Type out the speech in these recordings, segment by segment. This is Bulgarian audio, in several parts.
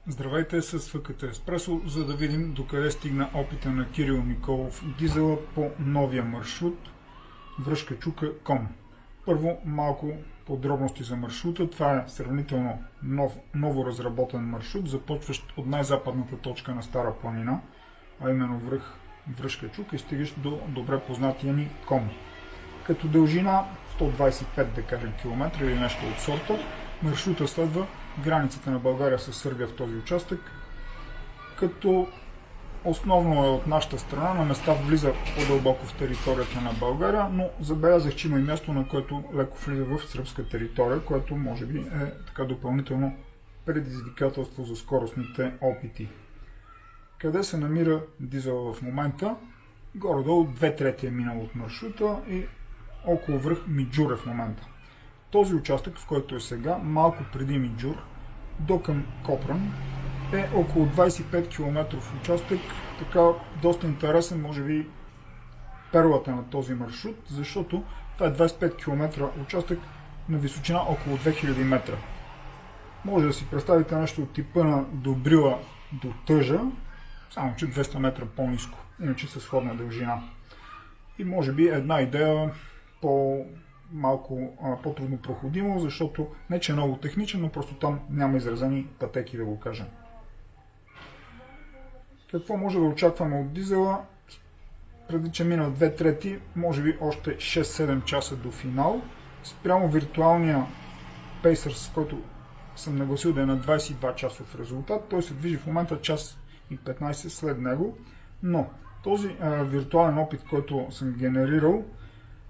Здравейте с ФКТ Еспресо, за да видим докъде стигна опита на Кирил Николов дизела по новия маршрут Връшка чука-Ком. Първо малко подробности за маршрута. Това е сравнително ново разработен маршрут, започващ от най-западната точка на Стара планина, а именно връх Връшка чука и стигащ до добре познатия ни Ком. Като дължина 125, да кажем, километра или нещо от сорта, маршрута следва границата на България с Сърбия в този участък, като основно е от нашата страна, на места влиза по-дълбоко в територията на България, но забелязах, че има и място, на което леко влиза в сръбска територия, което може би е така допълнително предизвикателство за скоростните опити. Къде се намира дизела в момента? Горе-долу 2/3 е минал от маршрута и около връх Миджур в момента. Този участък, в който е сега, малко преди Миджур, до към Копран, е около 25 км участък, така доста интересен, може би перлата на този маршрут, защото това е 25 км участък на височина около 2000 метра. Може да си представите нещо от типа на Добрила до Тъжа, само че 200 метра по-ниско, иначе със сходна дължина. И може би една идея малко по-трудно проходимо, защото не че е много техничен, но просто там няма изразени пътеки, да го кажем. Какво може да очакваме от дизела? Преди че мина 2/3, може би още 6-7 часа до финал. Спрямо виртуалния пейсър, с който съм нагласил да е на 22 часов резултат, той се движи в момента час и 15 след него, но този виртуален опит, който съм генерирал,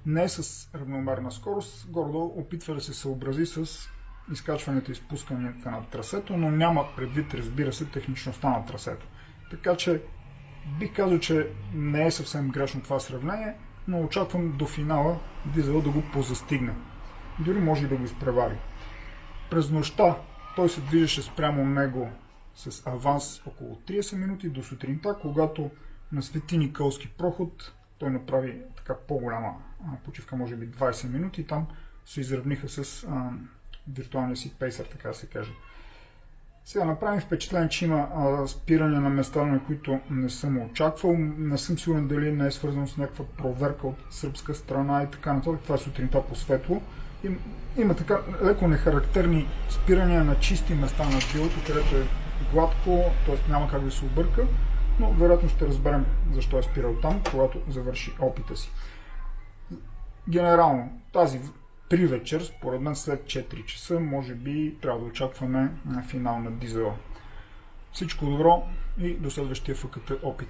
не е с равномерна скорост, горе-долу опитва да се съобрази с изкачването и спускането на трасето, но няма предвид, разбира се, техничността на трасето. Така че бих казал, че не е съвсем грешно това сравнение, но очаквам до финала дизела да го позастигне. Дори може и да го изпревари. През нощта той се движеше спрямо него с аванс около 30 минути до сутринта, когато на Свети Николски проход той направи така по-голяма почивка, може би 20 минути, и там се изравниха с виртуалния си пейсър, така да се каже. Сега направим впечатление, че има спиране на места, на които не съм очаквал. Не съм сигурен дали не е свързано с някаква проверка от сръбска страна и така нататък. Това е сутринта по светло. Има така леко нехарактерни спирания на чисти места на тилото, където е гладко, т.е. няма как да се обърка, но вероятно ще разберем защо е спирал там, когато завърши опита си. Генерално, тази при вечер, според мен след 4 часа, може би трябва да очакваме финал на дизела. Всичко добро и до следващия ФКТ опит.